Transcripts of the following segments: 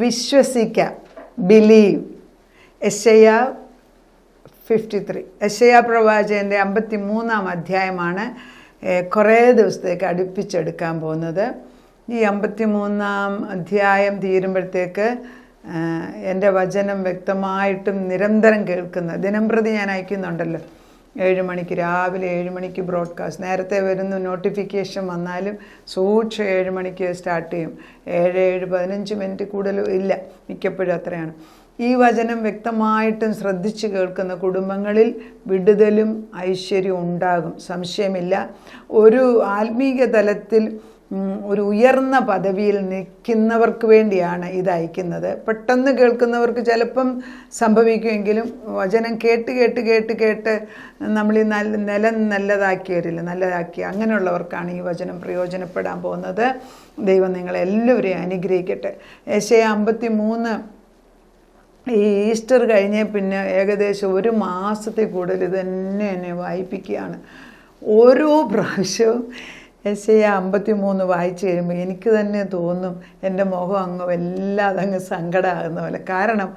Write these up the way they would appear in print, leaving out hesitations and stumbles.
വിശ്വസിക്കാം. ബിലീവ്. യെശയ്യാ 53, യെശയ്യാ പ്രവാചകൻ്റെ 53-ാം അധ്യായമാണ് കുറേ ദിവസത്തേക്ക് അടുപ്പിച്ചെടുക്കാൻ പോകുന്നത്. ഈ 53-ാം അധ്യായം തീരുമ്പോഴത്തേക്ക് എൻ്റെ വചനം വ്യക്തമായിട്ടും നിരന്തരം കേൾക്കുന്ന, ദിനംപ്രതി ഞാൻ അയക്കുന്നുണ്ടല്ലോ, 7 മണിക്ക്, രാവിലെ 7 മണിക്ക് ബ്രോഡ്കാസ്റ്റ്. നേരത്തെ വരുന്നു, നോട്ടിഫിക്കേഷൻ വന്നാലും സൂക്ഷിച്ച് 7 മണിക്ക് സ്റ്റാർട്ട് ചെയ്യും. 15 മിനിറ്റ് കൂടുതൽ ഇല്ല, മിക്കപ്പോഴും അത്രയാണ്. ഈ വചനം വ്യക്തമായിട്ടും ശ്രദ്ധിച്ച് കേൾക്കുന്ന കുടുംബങ്ങളിൽ വിടുതലും ഐശ്വര്യവും ഉണ്ടാകും, സംശയമില്ല. ഒരു ആത്മീക തലത്തിൽ ഒരു ഉയർന്ന പദവിയിൽ നിൽക്കുന്നവർക്ക് വേണ്ടിയാണ് ഇത് അയക്കുന്നത്. പെട്ടെന്ന് കേൾക്കുന്നവർക്ക് ചിലപ്പം സംഭവിക്കുമെങ്കിലും വചനം കേട്ട് കേട്ട് കേട്ട് കേട്ട് നമ്മൾ ഈ നിലം നല്ലതാക്കി അങ്ങനെയുള്ളവർക്കാണ് ഈ വചനം പ്രയോജനപ്പെടാൻ പോകുന്നത്. ദൈവം നിങ്ങളെല്ലാവരെയും അനുഗ്രഹിക്കട്ടെ. യെശയ്യാ 53 ഈ ഈസ്റ്റർ കഴിഞ്ഞ് പിന്നെ ഏകദേശം 1 മാസത്തിൽ കൂടുതൽ ഇത് തന്നെ എന്നെ വായിപ്പിക്കുകയാണ്. ഓരോ പ്രാവശ്യവും യെശയ്യാ 53 വായിച്ചു കഴിയുമ്പോൾ എനിക്ക് തന്നെ തോന്നും എൻ്റെ മുഖം അങ്ങ് വല്ലാതങ്ങ് സങ്കടമാകുന്ന പോലെ. കാരണം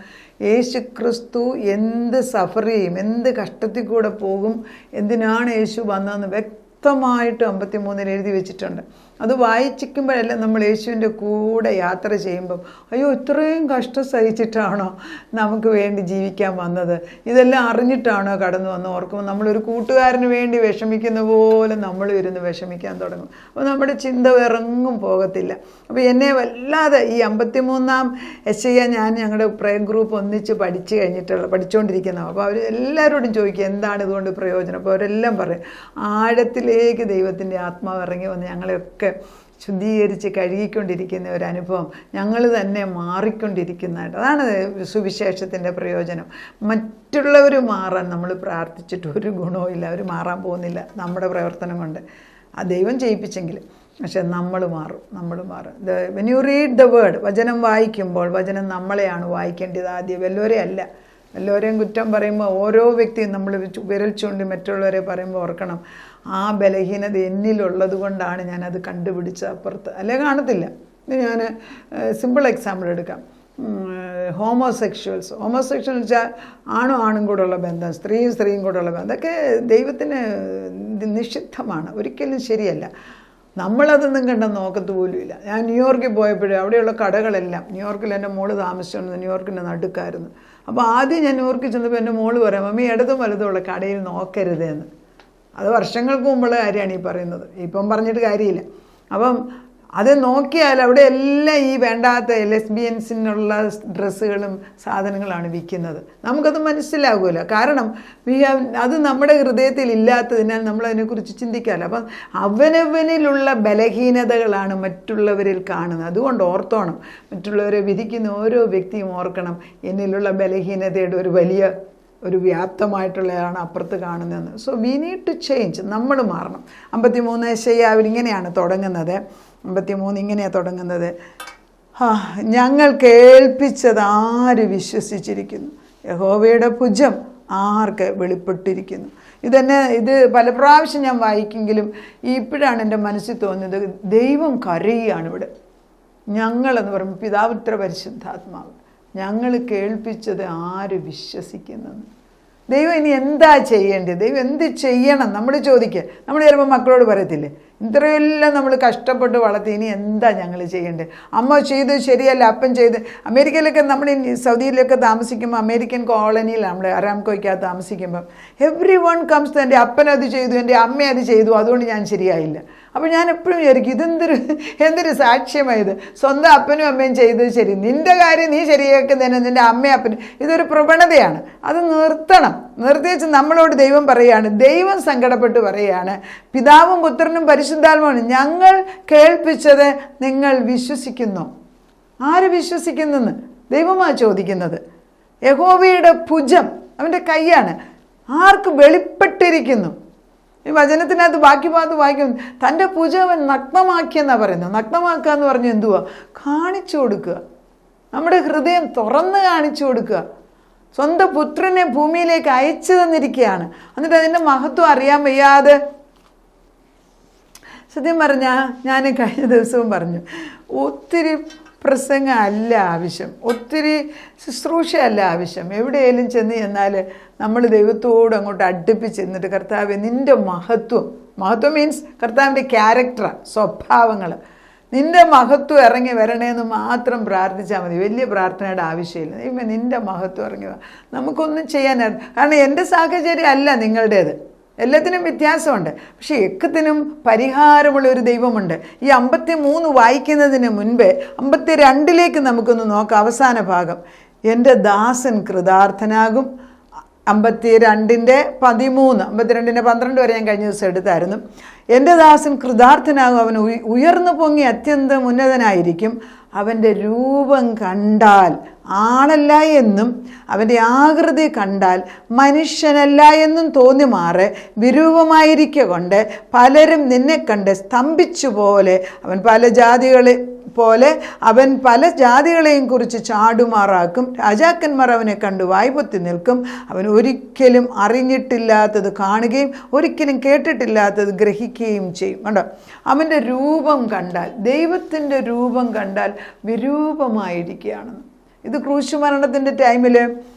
യേശു ക്രിസ്തു എന്ത് സഫർ ചെയ്യും, എന്ത് കഷ്ടത്തിൽ കൂടെ പോകും, എന്തിനാണ് യേശു വന്നതെന്ന് വ്യക്തമായിട്ട് 53 എഴുതി വെച്ചിട്ടുണ്ട്. അത് വായിച്ചിരിക്കുമ്പോഴെല്ലാം നമ്മൾ യേശുവിൻ്റെ കൂടെ യാത്ര ചെയ്യുമ്പം അയ്യോ ഇത്രയും കഷ്ടം സഹിച്ചിട്ടാണോ നമുക്ക് വേണ്ടി ജീവിക്കാൻ വന്നത്, ഇതെല്ലാം അറിഞ്ഞിട്ടാണോ കടന്നു വന്ന് ഓർക്കുമ്പോൾ നമ്മളൊരു കൂട്ടുകാരന് വേണ്ടി വിഷമിക്കുന്ന പോലെ നമ്മൾ ഇരുന്ന് വിഷമിക്കാൻ തുടങ്ങും. അപ്പോൾ നമ്മുടെ ചിന്ത ഇറങ്ങും പോകത്തില്ല. അപ്പോൾ എന്നെ വല്ലാതെ ഈ 53-ാം യെശയ്യാ ഞാൻ ഞങ്ങളുടെ പ്രയർ ഗ്രൂപ്പ് ഒന്നിച്ച് പഠിച്ചുകൊണ്ടിരിക്കുന്നതാണ്. അപ്പോൾ അവർ എല്ലാവരോടും ചോദിക്കുക എന്താണ് ഇതുകൊണ്ട് പ്രയോജനം. അപ്പോൾ അവരെല്ലാം പറയും ആഴത്തിലേക്ക് ദൈവത്തിൻ്റെ ആത്മാവ് ഇറങ്ങി വന്ന് ഞങ്ങളെയൊക്കെ ശുദ്ധീകരിച്ച് കഴുകിക്കൊണ്ടിരിക്കുന്ന ഒരു അനുഭവം, ഞങ്ങൾ തന്നെ മാറിക്കൊണ്ടിരിക്കുന്നതായിട്ട്. അതാണ് സുവിശേഷത്തിൻ്റെ പ്രയോജനം. മറ്റുള്ളവർ മാറാൻ നമ്മൾ പ്രാർത്ഥിച്ചിട്ട് ഒരു ഗുണവും ഇല്ല, അവർ മാറാൻ പോകുന്നില്ല നമ്മുടെ പ്രവർത്തനം കൊണ്ട്. ആ ദൈവം ചെയ്യിപ്പിച്ചെങ്കിൽ. പക്ഷെ നമ്മൾ മാറും. When you read the word, വചനം വായിക്കുമ്പോൾ വചനം നമ്മളെയാണ് വായിക്കേണ്ടത് ആദ്യം, വല്ലവരെ അല്ല. എല്ലാവരെയും കുറ്റം പറയുമ്പോൾ ഓരോ വ്യക്തിയും നമ്മൾ വിരൽ ചൂണ്ടി മറ്റുള്ളവരെ പറയുമ്പോൾ ഓർക്കണം ആ ബലഹീനത എന്നിലുള്ളത് കൊണ്ടാണ് ഞാനത് കണ്ടുപിടിച്ചത്, അപ്പുറത്ത് അല്ലേ കാണത്തില്ല. ഞാൻ സിമ്പിൾ എക്സാമ്പിൾ എടുക്കാം. ഹോമോസെക്ഷൽസ് വെച്ചാൽ ആണും കൂടെയുള്ള ബന്ധം, സ്ത്രീയും കൂടെയുള്ള ബന്ധം, അതൊക്കെ ദൈവത്തിന് നിഷിദ്ധമാണ്, ഒരിക്കലും ശരിയല്ല. നമ്മളതൊന്നും കണ്ട നോക്കത്ത് പോലുമില്ല. ഞാൻ ന്യൂയോർക്കിൽ പോയപ്പോഴേ അവിടെയുള്ള കടകളെല്ലാം, ന്യൂയോർക്കിൽ എൻ്റെ മോള് താമസിച്ചുകൊണ്ട് ന്യൂയോർക്കിൻ്റെ നടുക്കായിരുന്നു. അപ്പോൾ ആദ്യം ഞാൻ ന്യൂയോർക്കിൽ ചെന്നപ്പോൾ എൻ്റെ മോള് പറയാം മമ്മി ഇടതും വലതുമുള്ള കടയിൽ നോക്കരുതെന്ന്. അത് വർഷങ്ങൾക്ക് മുമ്പുള്ള കാര്യമാണ് ഈ പറയുന്നത്, ഇപ്പം പറഞ്ഞിട്ട് കാര്യമില്ല. അപ്പം അത് നോക്കിയാൽ അവിടെ എല്ലാം ഈ വേണ്ടാത്ത ലെസ്ബിയൻസിനുള്ള ഡ്രസ്സുകളും സാധനങ്ങളാണ് വിൽക്കുന്നത്. നമുക്കത് മനസ്സിലാകുമല്ലോ, കാരണം അത് നമ്മുടെ ഹൃദയത്തിൽ ഇല്ലാത്തതിനാൽ നമ്മളതിനെക്കുറിച്ച് ചിന്തിക്കാമല്ലോ. അപ്പം അവനവനിലുള്ള ബലഹീനതകളാണ് മറ്റുള്ളവരിൽ കാണുന്നത്. അതുകൊണ്ട് ഓർത്തോണം, മറ്റുള്ളവരെ വിധിക്കുന്ന ഓരോ വ്യക്തിയും ഓർക്കണം എന്നിലുള്ള ബലഹീനതയുടെ ഒരു വ്യാപ്തമായിട്ടുള്ളതാണ് അപ്പുറത്ത് കാണുന്നതെന്ന്. So we need to change, നമ്മൾ മാറണം. 53 യെശയ്യാവിൽ ഇങ്ങനെയാണ് തുടങ്ങുന്നത്. 53 ഇങ്ങനെയാണ് തുടങ്ങുന്നത്. ഞങ്ങൾ കേൾപ്പിച്ചത് ആര് വിശ്വസിച്ചിരിക്കുന്നു, യഹോവയുടെ ഭുജം ആർക്ക് വെളിപ്പെട്ടിരിക്കുന്നു. ഇത് പല പ്രാവശ്യം ഞാൻ വായിക്കെങ്കിലും ഇപ്പോഴാണ് എൻ്റെ മനസ്സിൽ തോന്നിയത്, ദൈവം കരയുകയാണ് ഇവിടെ. ഞങ്ങളെന്ന് പറയുമ്പോൾ പിതാപുത്ര പരിശുദ്ധാത്മാവ്, ഞങ്ങൾ കേൾപ്പിച്ചത് ആര് വിശ്വസിക്കുന്നെന്ന്. ദൈവം ഇനി എന്താ ചെയ്യേണ്ടത്, ദൈവം എന്ത് ചെയ്യണം നമ്മൾ ചോദിക്കുക. നമ്മൾ ചിലപ്പോൾ മക്കളോട് പറയത്തില്ലേ ഇത്രയെല്ലാം നമ്മൾ കഷ്ടപ്പെട്ട് വളർത്തി, ഇനി എന്താ ഞങ്ങൾ ചെയ്യേണ്ടത്, അമ്മ ചെയ്ത് ശരിയല്ല, അപ്പൻ ചെയ്ത്. അമേരിക്കയിലൊക്കെ നമ്മൾ സൗദിയിലൊക്കെ താമസിക്കുമ്പോൾ അമേരിക്കൻ കോളനിയിൽ നമ്മൾ അരാംകോയ്ക്കകത്ത് താമസിക്കുമ്പം എവ്രി വൺ കംസ്, എൻ്റെ അപ്പൻ അത് ചെയ്തു, എൻ്റെ അമ്മ അത് ചെയ്തു, അതുകൊണ്ട് ഞാൻ ശരിയായില്ല. അപ്പോൾ ഞാൻ എപ്പോഴും വിചാരിക്കും എന്തൊരു സാക്ഷ്യമായത്, സ്വന്തം അപ്പനും അമ്മയും ചെയ്തത് ശരി, നിൻ്റെ കാര്യം നീ ശരിയാക്കുന്നതിന് നിൻ്റെ അമ്മയും അപ്പനും, ഇതൊരു പ്രവണതയാണ്. അത് നിർത്തിവെച്ച് നമ്മളോട് ദൈവം പറയുകയാണ്, ദൈവം സങ്കടപ്പെട്ട് പറയുകയാണ്, പിതാവും പുത്രനും പരിശുദ്ധാത്മാവും ഞങ്ങൾ കേൾപ്പിച്ചത് നിങ്ങൾ വിശ്വസിക്കുന്നു. ആര് വിശ്വസിക്കുന്നെന്ന് ദൈവമാണ് ചോദിക്കുന്നത്. യഹോവയുടെ ഭുജം അവൻ്റെ കൈയാണ് ആർക്ക് വെളിപ്പെട്ടിരിക്കുന്നു. ഈ വചനത്തിനകത്ത് ബാക്കി ഭാഗത്ത് വായിക്കും, തൻ്റെ ഭുജം അവൻ നഗ്നമാക്കിയെന്നാണ് പറയുന്നത്. നഗ്നമാക്കുക എന്ന് പറഞ്ഞാൽ എന്തുവാ, കാണിച്ചു കൊടുക്കുക, നമ്മുടെ ഹൃദയം തുറന്ന് കാണിച്ചു കൊടുക്കുക. സ്വന്തം പുത്രനെ ഭൂമിയിലേക്ക് അയച്ചു തന്നിരിക്കുകയാണ്. എന്നിട്ട് അതിൻ്റെ മഹത്വം അറിയാൻ വയ്യാതെ, സത്യം പറഞ്ഞാൽ ഞാൻ കഴിഞ്ഞ ദിവസവും പറഞ്ഞു, ഒത്തിരി പ്രസംഗം അല്ല ആവശ്യം, ഒത്തിരി ശുശ്രൂഷയല്ല ആവശ്യം. എവിടെയെങ്കിലും ചെന്നാൽ നമ്മൾ ദൈവത്തോട് അങ്ങോട്ട് അടുപ്പിച്ച് എന്നിട്ട് കർത്താവേ നിൻ്റെ മഹത്വം മീൻസ് കർത്താവിൻ്റെ ക്യാരക്ടർ, സ്വഭാവങ്ങൾ, നിൻ്റെ മഹത്വം ഇറങ്ങി വരണേന്ന് മാത്രം പ്രാർത്ഥിച്ചാൽ മതി. വലിയ പ്രാർത്ഥനയുടെ ആവശ്യമില്ല. ഇപ്പം നിൻ്റെ മഹത്വം ഇറങ്ങി നമുക്കൊന്നും ചെയ്യാനായിരുന്നു. കാരണം എൻ്റെ സാഹചര്യം അല്ല നിങ്ങളുടേത്, എല്ലാത്തിനും വ്യത്യാസമുണ്ട്. പക്ഷേ എക്കത്തിനും പരിഹാരമുള്ള ഒരു ദൈവമുണ്ട്. ഈ 53 വായിക്കുന്നതിന് മുൻപേ 52 നമുക്കൊന്ന് നോക്കാം. അവസാന ഭാഗം, എൻ്റെ ദാസൻ കൃതാർത്ഥനാകും. 52:13, 52-12 വരെ ഞാൻ കഴിഞ്ഞ ദിവസം എടുത്തായിരുന്നു. എൻ്റെ ദാസൻ കൃതാർത്ഥനാകും, അവൻ ഉയർന്നു പൊങ്ങി അത്യന്തം ഉന്നതനായിരിക്കും. അവൻ്റെ രൂപം കണ്ടാൽ ആളല്ല എന്നും അവൻ്റെ ആകൃതി കണ്ടാൽ മനുഷ്യനല്ല എന്നും തോന്നിമാറ് വിരൂപമായിരിക്കുക കൊണ്ട് പലരും നിന്നെ കണ്ട് സ്തംഭിച്ചു പോലെ അവൻ പല ജാതികളെയും കുറിച്ച് ചാടുമാറാക്കും. രാജാക്കന്മാർ അവനെ കണ്ട് വായ്പൊത്തി നിൽക്കും. അവൻ ഒരിക്കലും അറിഞ്ഞിട്ടില്ലാത്തത് കാണുകയും ഒരിക്കലും കേട്ടിട്ടില്ലാത്തത് ഗ്രഹിക്കുകയും ചെയ്യും. കണ്ടോ, അവൻ്റെ രൂപം കണ്ടാൽ, ദൈവത്തിൻ്റെ രൂപം കണ്ടാൽ വിരൂപമായിരിക്കുകയാണെന്ന്. ഇത് ക്രൂശുമരണത്തിൻ്റെ ടൈമിൽ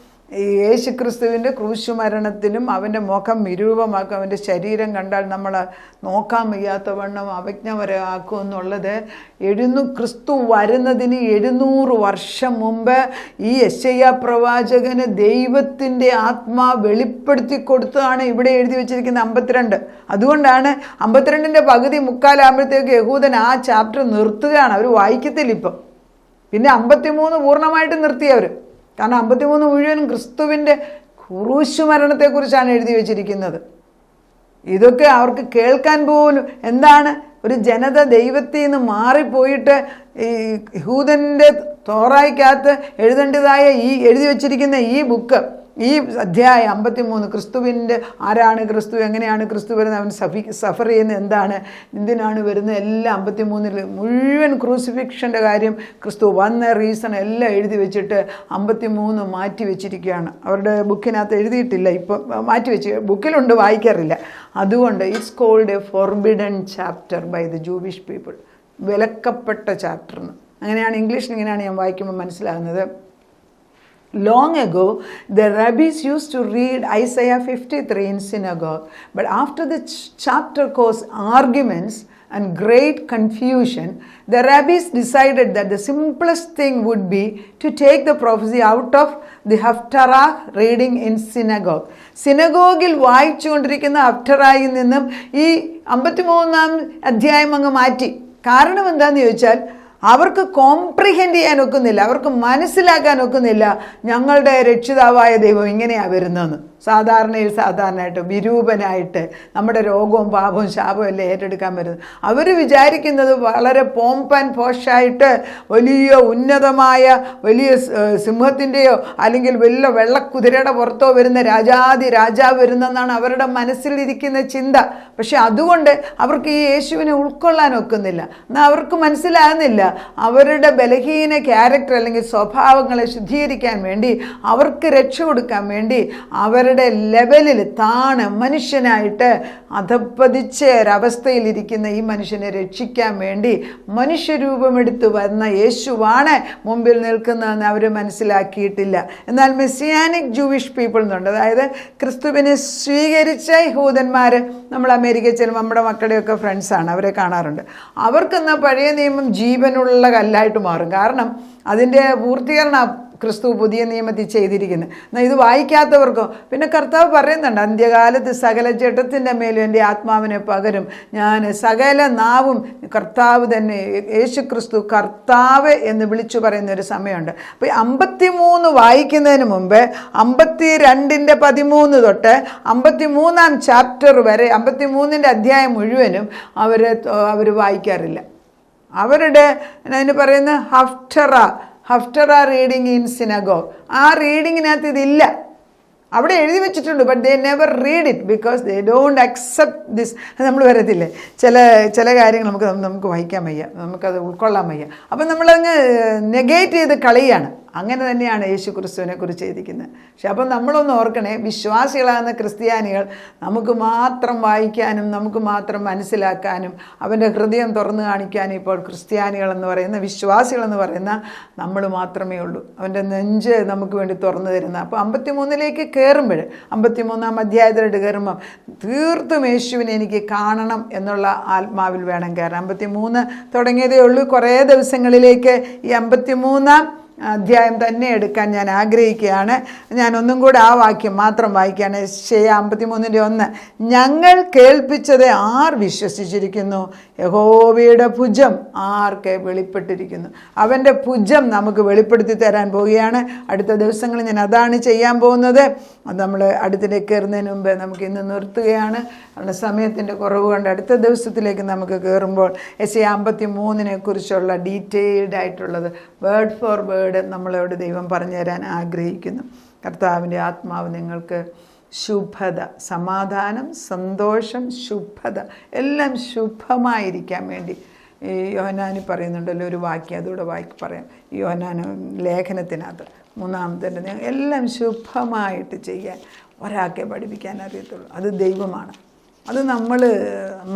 ഈ യേശുക്രിസ്തുവിൻ്റെ ക്രൂശുമരണത്തിലും അവൻ്റെ മുഖം വിരൂപമാക്കും. അവൻ്റെ ശരീരം കണ്ടാൽ നമ്മൾ നോക്കാൻ വയ്യാത്ത വണ്ണം അവജ്ഞ വരെ ആക്കും എന്നുള്ളത് ക്രിസ്തു വരുന്നതിന് 700 വർഷം മുമ്പ് ഈ യെശയ്യാ പ്രവാചകന് ദൈവത്തിൻ്റെ ആത്മാവ് വെളിപ്പെടുത്തി കൊടുത്തതാണ് ഇവിടെ എഴുതി വെച്ചിരിക്കുന്ന 52. അതുകൊണ്ടാണ് 52-ന്റെ പകുതി മുക്കാലാകുമ്പോഴത്തേക്ക് യഹൂദൻ ആ ചാപ്റ്റർ നിർത്തുകയാണ്. അവർ വായിക്കത്തില്ല ഇപ്പം. പിന്നെ 53 പൂർണ്ണമായിട്ട് നിർത്തിയവർ. കാരണം 53 മുഴുവനും ക്രിസ്തുവിൻ്റെ ക്രൂശുമരണത്തെക്കുറിച്ചാണ് എഴുതി വെച്ചിരിക്കുന്നത്. ഇതൊക്കെ അവർക്ക് കേൾക്കാൻ പോലും എന്താണ്, ഒരു ജനത ദൈവത്തിൽ നിന്ന് മാറിപ്പോയിട്ട് ഈ യഹൂദൻ്റെ തോറായ്ക്കകത്ത് എഴുതേണ്ടതായ എഴുതി വച്ചിരിക്കുന്ന ഈ ബുക്ക്, ഈ അധ്യായം 53, ക്രിസ്തുവിൻ്റെ ആരാണ് ക്രിസ്തു, എങ്ങനെയാണ് ക്രിസ്തു വരുന്നത്, അവൻ സഫർ ചെയ്യുന്നത് എന്താണ്, എന്തിനാണ് വരുന്നത്, എല്ലാം 53 മുഴുവൻ ക്രൂസിഫിക്ഷൻ്റെ കാര്യം, ക്രിസ്തു വന്ന റീസൺ എല്ലാം എഴുതി വെച്ചിട്ട് 53 മാറ്റി വെച്ചിരിക്കുകയാണ്. അവരുടെ ബുക്കിനകത്ത് എഴുതിയിട്ടില്ല, ഇപ്പം മാറ്റി വെച്ച്, ബുക്കിലുണ്ട്, വായിക്കാറില്ല. അതുകൊണ്ട് it's called a forbidden chapter by the Jewish people, വിലക്കപ്പെട്ട ചാപ്റ്റർന്ന്. അങ്ങനെയാണ് ഇംഗ്ലീഷിൽ, ഇങ്ങനെയാണ് ഞാൻ വായിക്കുമ്പോൾ മനസ്സിലാകുന്നത്. Long ago, the rabbis used to read Isaiah 53 in synagogue, but after the chapter caused arguments and great confusion, the rabbis decided that the simplest thing would be to take the prophecy out of the Haftarah reading in synagogue. സിനഗോഗിൽ വായിച്ചുകൊണ്ടിരിക്കുന്ന ഹഫ്തറായിൽ നിന്നും ഈ 53-ാം അധ്യായം അങ്ങ് മാറ്റി. കാരണം എന്താണെന്ന് ചോദിച്ചാൽ അവർക്ക് കോംപ്രിഹെൻഡ് ചെയ്യാൻ ഒക്കുന്നില്ല, അവർക്ക് മനസ്സിലാക്കാൻ ഒക്കുന്നില്ല ഞങ്ങളുടെ രക്ഷിതാവായ ദൈവം ഇങ്ങനെയാണ് വരുന്നതെന്ന്. സാധാരണയായിട്ട് വിരൂപനായിട്ട് നമ്മുടെ രോഗവും പാപവും ശാപവും എല്ലാം ഏറ്റെടുക്കാൻ വരുന്നത്. അവർ വിചാരിക്കുന്നത് വളരെ പോംപാൻ പോഷായിട്ട് വലിയ ഉന്നതമായ വലിയ സിംഹത്തിൻ്റെയോ അല്ലെങ്കിൽ വലിയ വെള്ളക്കുതിരയുടെ പുറത്തോ വരുന്ന രാജാവ് വരുന്നെന്നാണ് അവരുടെ മനസ്സിലിരിക്കുന്ന ചിന്ത. പക്ഷെ അതുകൊണ്ട് അവർക്ക് ഈ യേശുവിനെ ഉൾക്കൊള്ളാൻ ഒക്കുന്നില്ല. എന്നാൽ അവർക്ക് മനസ്സിലാകുന്നില്ല അവരുടെ ബലഹീന ക്യാരക്ടർ അല്ലെങ്കിൽ സ്വഭാവങ്ങളെ ശുദ്ധീകരിക്കാൻ വേണ്ടി, അവർക്ക് രക്ഷ കൊടുക്കാൻ വേണ്ടി, അവരുടെ ലെവലിൽ താണ് മനുഷ്യനായിട്ട് അധപ്പതിച്ച ഒരവസ്ഥയിലിരിക്കുന്ന ഈ മനുഷ്യനെ രക്ഷിക്കാൻ വേണ്ടി മനുഷ്യരൂപമെടുത്ത് വന്ന യേശുവാണ് മുമ്പിൽ നിൽക്കുന്നതെന്ന് അവർ മനസ്സിലാക്കിയിട്ടില്ല. എന്നാൽ മെസ്സിയാനിക് ജൂവിഷ് പീപ്പിൾ എന്നുണ്ട്, അതായത് ക്രിസ്തുവിനെ സ്വീകരിച്ച യഹൂദന്മാർ, നമ്മൾ അമേരിക്കയിൽ ചെല്ലുമ്പോൾ നമ്മുടെ മക്കളുടെയൊക്കെ ഫ്രണ്ട്സാണ്, അവരെ കാണാറുണ്ട്. അവർക്കെന്നാൽ പഴയ നിയമം ജീവനുള്ള കല്ലായിട്ട് മാറും. കാരണം അതിൻ്റെ പൂർത്തീകരണം ക്രിസ്തു പുതിയ നിയമത്തിൽ ചെയ്തിരിക്കുന്നത്. എന്നാൽ ഇത് വായിക്കാത്തവർക്കോ, പിന്നെ കർത്താവ് പറയുന്നുണ്ട്, അന്ത്യകാലത്ത് സകല ജഡത്തിൻ്റെ മേലും എൻ്റെ ആത്മാവിനെ പകരും, ഞാൻ സകല നാവും കർത്താവ് തന്നെ, യേശു ക്രിസ്തു കർത്താവ് എന്ന് വിളിച്ചു പറയുന്ന ഒരു സമയമുണ്ട്. അപ്പോൾ 53 വായിക്കുന്നതിന് മുമ്പ് 52-ന്റെ 13 തൊട്ട് 53-ാം ചാപ്റ്റർ വരെ, 53-ന്റെ അധ്യായം മുഴുവനും അവർ വായിക്കാറില്ല. അവരുടെ അതിന് പറയുന്ന ഹഫ്തറ റീഡിങ് ഇൻ സിനഗോഗ്, ആ റീഡിങ്ങിനകത്ത് ഇതില്ല. അവിടെ എഴുതി വെച്ചിട്ടുണ്ട്, but they never read it because they don't accept this. നമ്മൾ വരത്തില്ലേ, ചില കാര്യങ്ങൾ നമുക്ക് വായിക്കാൻ വയ്യ, നമുക്കത് ഉൾക്കൊള്ളാൻ വയ്യ, അപ്പം നമ്മളങ്ങ് നെഗേറ്റ് ചെയ്ത് കളയാണ്. അങ്ങനെ തന്നെയാണ് യേശു ക്രിസ്തുവിനെ കുറിച്ച് എഴുതിക്കുന്നത്. പക്ഷെ അപ്പം നമ്മളൊന്ന് ഓർക്കണേ, വിശ്വാസികളാകുന്ന ക്രിസ്ത്യാനികൾ നമുക്ക് മാത്രം വായിക്കാനും നമുക്ക് മാത്രം മനസ്സിലാക്കാനും അവൻ്റെ ഹൃദയം തുറന്നു കാണിക്കാനും ഇപ്പോൾ ക്രിസ്ത്യാനികളെന്ന് പറയുന്ന, വിശ്വാസികളെന്ന് പറയുന്ന നമ്മൾ മാത്രമേ ഉള്ളൂ. അവൻ്റെ നെഞ്ച് നമുക്ക് വേണ്ടി തുറന്നു തരുന്ന. അപ്പോൾ 53 കയറുമ്പോൾ, 53 അധ്യായത്തിലോട്ട് കയറുമ്പം തീർത്തും യേശുവിനെ എനിക്ക് കാണണം എന്നുള്ള ആത്മാവിൽ വേണം കയറാൻ. 53 തുടങ്ങിയതേ ഉള്ളൂ. കുറേ ദിവസങ്ങളിലേക്ക് ഈ 53 അധ്യായം തന്നെ എടുക്കാൻ ഞാൻ ആഗ്രഹിക്കുകയാണ്. ഞാൻ ഒന്നും കൂടെ ആ വാക്യം മാത്രം വായിക്കുകയാണ്. യെശയ്യാ 53:1. ഞങ്ങൾ കേൾപ്പിച്ചത് ആർ വിശ്വസിച്ചിരിക്കുന്നു? യഹോവയുടെ ഭുജം ആർക്ക് വെളിപ്പെട്ടിരിക്കുന്നു? അവൻ്റെ ഭുജം നമുക്ക് വെളിപ്പെടുത്തി തരാൻ പോവുകയാണ്. അടുത്ത ദിവസങ്ങളിൽ ഞാൻ അതാണ് ചെയ്യാൻ പോകുന്നത്. അത് നമ്മൾ അടുത്തിലേക്ക് കയറുന്നതിന് മുമ്പ് നമുക്ക് ഇന്ന് നിർത്തുകയാണ്. നമ്മുടെ സമയത്തിൻ്റെ കുറവ് കൊണ്ട് അടുത്ത ദിവസത്തിലേക്ക് നമുക്ക് കയറുമ്പോൾ യെശയ്യാ 53 കുറിച്ചുള്ള ഡീറ്റെയിൽഡ് ആയിട്ടുള്ളത് വേർഡ് ഫോർ വേർഡ് നമ്മളോട് ദൈവം പറഞ്ഞു തരാൻ ആഗ്രഹിക്കുന്നു. കർത്താവിൻ്റെ ആത്മാവ് നിങ്ങൾക്ക് ശുഭത, സമാധാനം, സന്തോഷം, ശുഭത എല്ലാം ശുഭമായിരിക്കാൻ വേണ്ടി ഈ യോഹന്നാനി പറയുന്നുണ്ടല്ലോ ഒരു വാക്യം, അതുകൂടെ പറയാം. ഈ യോഹന്നാൻ ലേഖനത്തിനകത്ത് 3 എല്ലാം ശുഭമായിട്ട് ചെയ്യാൻ ഒരാൾക്കെ പഠിപ്പിക്കാൻ അറിയത്തുള്ളൂ. അത് ദൈവമാണ്. അത് നമ്മൾ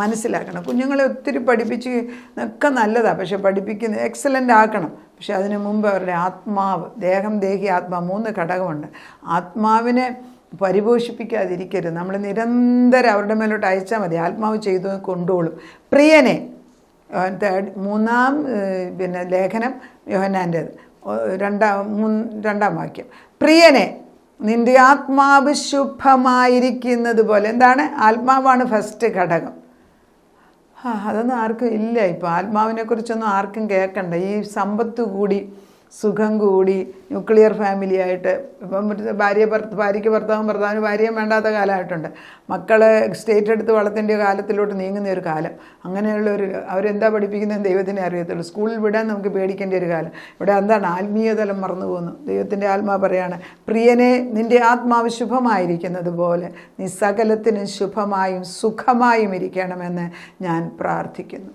മനസ്സിലാക്കണം. കുഞ്ഞുങ്ങളെ ഒത്തിരി പഠിപ്പിച്ച് ഒക്കെ നല്ലതാണ്, പക്ഷെ പഠിപ്പിക്കുന്ന എക്സലൻ്റ് ആക്കണം. പക്ഷെ അതിനു മുമ്പ് അവരുടെ ആത്മാവ്, ദേഹം, ദേഹി, ആത്മാവ് 3 ഘടകമുണ്ട്. ആത്മാവിനെ പരിപോഷിപ്പിക്കാതിരിക്കരുത്. നമ്മൾ നിരന്തരം അവരുടെ മേലോട്ട് അയച്ചാൽ മതി, ആത്മാവ് ചെയ്തു കൊണ്ടോളും. പ്രിയനെ, 3 ലേഖനം യോഹന്നാൻ്റേത് 2 വാക്യം. പ്രിയനെ, നിൻ്റെ ആത്മാവ് ശുഭമായിരിക്കുന്നത് പോലെ. എന്താണ്? ആത്മാവാണ് ഫസ്റ്റ് ഘടകം. അതൊന്നും ആർക്കും ഇല്ല. ഇപ്പോൾ ആത്മാവിനെക്കുറിച്ചൊന്നും ആർക്കും കേൾക്കണ്ട. ഈ സമ്പത്ത് കൂടി, സുഖം കൂടി, ന്യൂക്ലിയർ ഫാമിലി ആയിട്ട് ഇപ്പം ഭാര്യയ്ക്ക് ഭർത്താവിന് ഭാര്യയും വേണ്ടാത്ത കാലമായിട്ടുണ്ട്. മക്കളെ സ്റ്റേറ്റ് എടുത്ത് വളർത്തേണ്ട കാലത്തിലോട്ട് നീങ്ങുന്ന ഒരു കാലം. അങ്ങനെയുള്ളൊരു അവരെന്താ പഠിപ്പിക്കുന്നത് ദൈവത്തിനെ അറിയത്തുള്ളൂ. സ്കൂളിൽ വിടാൻ നമുക്ക് പേടിക്കേണ്ട ഒരു കാലം. ഇവിടെ എന്താണ്? ആത്മീയതലം മറന്നു പോകുന്നു. ദൈവത്തിൻ്റെ ആത്മാവ് പറയാണ്, പ്രിയനെ, നിൻ്റെ ആത്മാവ് ശുഭമായിരിക്കുന്നത് പോലെ നീ സകലത്തിനും ശുഭമായും സുഖമായും ഇരിക്കണമെന്ന് ഞാൻ പ്രാർത്ഥിക്കുന്നു.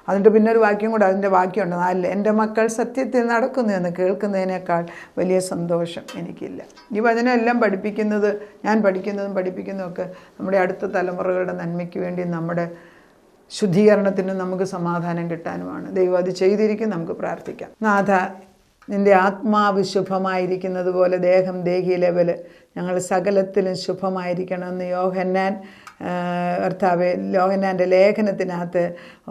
അതിൻ്റെ പിന്നെ ഒരു വാക്യം കൂടെ, അതിൻ്റെ വാക്യമുണ്ട് 4. എൻ്റെ മക്കൾ സത്യത്തിൽ നടക്കുന്നു എന്ന് കേൾക്കുന്നതിനേക്കാൾ വലിയ സന്തോഷം എനിക്കില്ല. ഈ വചനം എല്ലാം പഠിപ്പിക്കുന്നത്, ഞാൻ പഠിക്കുന്നതും പഠിപ്പിക്കുന്നതൊക്കെ നമ്മുടെ അടുത്ത തലമുറകളുടെ നന്മയ്ക്ക് വേണ്ടി, നമ്മുടെ ശുദ്ധീകരണത്തിനും നമുക്ക് സമാധാനം കിട്ടാനുമാണ്. ദൈവം അത് ചെയ്തിരിക്കും. നമുക്ക് പ്രാർത്ഥിക്കാം. നാഥ, നിൻ്റെ ആത്മാവ് ശുഭമായിരിക്കുന്നത് പോലെ ദേഹം, ദേഹി ലെവൽ ഞങ്ങൾ സകലത്തിലും ശുഭമായിരിക്കണമെന്ന് യോഹന്നാൻ കർത്താവേ, യോഹന്നാൻ്റെ ലേഖനത്തിനകത്ത്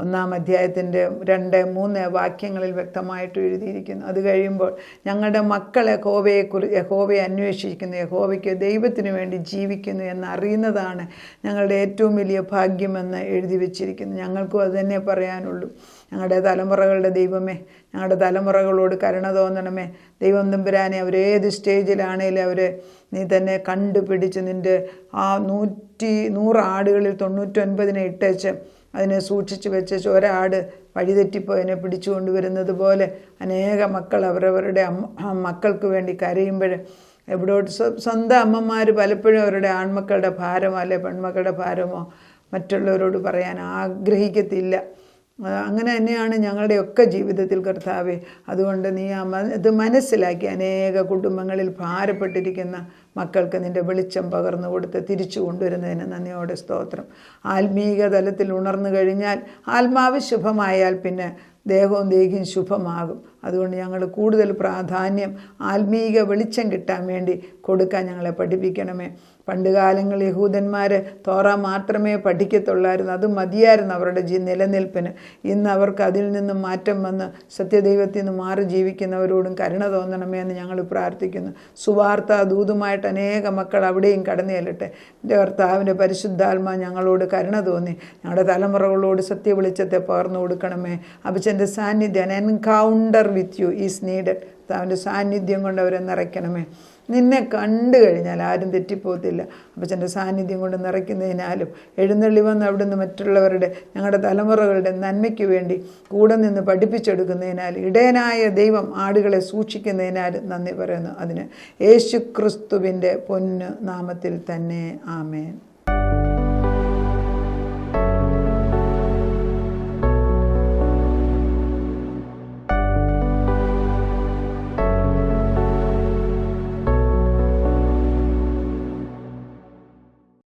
1 അധ്യായത്തിൻ്റെ 2, 3 വാക്യങ്ങളിൽ വ്യക്തമായിട്ട് എഴുതിയിരിക്കുന്നു. അത് കഴിയുമ്പോൾ ഞങ്ങളുടെ മക്കൾ യഹോവയെ അന്വേഷിക്കുന്നു, യഹോവയ്ക്ക് ദൈവത്തിന് വേണ്ടി ജീവിക്കുന്നു എന്നറിയുന്നതാണ് ഞങ്ങളുടെ ഏറ്റവും വലിയ ഭാഗ്യമെന്ന് എഴുതി വച്ചിരിക്കുന്നു. ഞങ്ങൾക്കും അത് തന്നെ പറയാനുള്ളൂ. ഞങ്ങളുടെ തലമുറകളുടെ ദൈവമേ, ഞങ്ങളുടെ തലമുറകളോട് കരുണ തോന്നണമേ. ദൈവം തമ്പുരാനെ, അവരേത് സ്റ്റേജിലാണേലും അവരെ നീ തന്നെ കണ്ടുപിടിച്ച് നിൻ്റെ ആ 100 ആടുകളിൽ 99 ഇട്ടേച്ച് അതിനെ സൂക്ഷിച്ച് വെച്ച് ഒരാട് വഴിതെറ്റിപ്പോയതിനെ പിടിച്ചു കൊണ്ടുവരുന്നത് പോലെ അനേക മക്കൾ അവരവരുടെ മക്കൾക്ക് വേണ്ടി കരയുമ്പോൾ എവിടോട്ട് സ്വന്തം അമ്മമാർ പലപ്പോഴും അവരുടെ ആൺമക്കളുടെ ഭാരമോ അല്ലെ പെൺമക്കളുടെ ഭാരമോ മറ്റുള്ളവരോട് പറയാൻ ആഗ്രഹിക്കത്തില്ല. അങ്ങനെ തന്നെയാണ് ഞങ്ങളുടെയൊക്കെ ജീവിതത്തിൽ കർത്താവേ. അതുകൊണ്ട് നീ ഇത് മനസ്സിലാക്കി അനേക കുടുംബങ്ങളിൽ ഭാരപ്പെട്ടിരിക്കുന്ന മക്കൾക്ക് നിൻ്റെ വെളിച്ചം പകർന്നു കൊടുത്ത് തിരിച്ചു കൊണ്ടുവരുന്നതിന് നന്ദിയോടെ സ്തോത്രം. ആത്മീക തലത്തിൽ ഉണർന്നു കഴിഞ്ഞാൽ, ആത്മാവ് ശുഭമായാൽ പിന്നെ ദേഹവും ദേഹിയും ശുഭമാകും. അതുകൊണ്ട് ഞങ്ങൾ കൂടുതൽ പ്രാധാന്യം ആത്മീക വെളിച്ചം കിട്ടാൻ വേണ്ടി കൊടുക്കാൻ ഞങ്ങളെ പഠിപ്പിക്കണമേ. പണ്ടുകാലങ്ങളിൽ യഹൂദന്മാർ തോറ മാത്രമേ പഠിക്കത്തുള്ളായിരുന്നു. അത് മതിയായിരുന്നു അവരുടെ നിലനിൽപ്പിന്. ഇന്ന് അവർക്ക് അതിൽ നിന്നും മാറ്റം വന്ന് സത്യദൈവത്തിൽ നിന്ന് മാറി ജീവിക്കുന്നവരോടും കരുണ തോന്നണമേ എന്ന് ഞങ്ങൾ പ്രാർത്ഥിക്കുന്നു. സുവാർത്ത ദൂതുമായിട്ട് അനേക മക്കൾ അവിടെയും കടന്നു ചെല്ലട്ടെ. എൻ്റെ കർത്താവിൻ്റെ പരിശുദ്ധാത്മാ ഞങ്ങളോട് കരുണ തോന്നി ഞങ്ങളുടെ തലമുറകളോട് സത്യവെളിച്ചത്തെ പകർന്നു കൊടുക്കണമേ. അപ്പച്ചൻ്റെ സാന്നിധ്യം, encounter with you is needed. അവൻ്റെ സാന്നിധ്യം കൊണ്ട് അവരെ നിറയ്ക്കണമേ. നിന്നെ കണ്ടു കഴിഞ്ഞാൽ ആരും തെറ്റിപ്പോകത്തില്ല. അപ്പച്ചൻ്റെ സാന്നിധ്യം കൊണ്ട് നിറയ്ക്കുന്നതിനാലും എഴുന്നള്ളി വന്ന് അവിടുന്ന് മറ്റുള്ളവരുടെ, ഞങ്ങളുടെ തലമുറകളുടെ നന്മയ്ക്ക് വേണ്ടി കൂടെ നിന്ന് പഠിപ്പിച്ചെടുക്കുന്നതിനാൽ, ഇടയനായ ദൈവം ആടുകളെ സൂക്ഷിക്കുന്നതിനാലും നന്ദി പറയുന്നു. അതിന് യേശു ക്രിസ്തുവിൻ്റെ പൊന്നു നാമത്തിൽ തന്നെ ആമേൻ.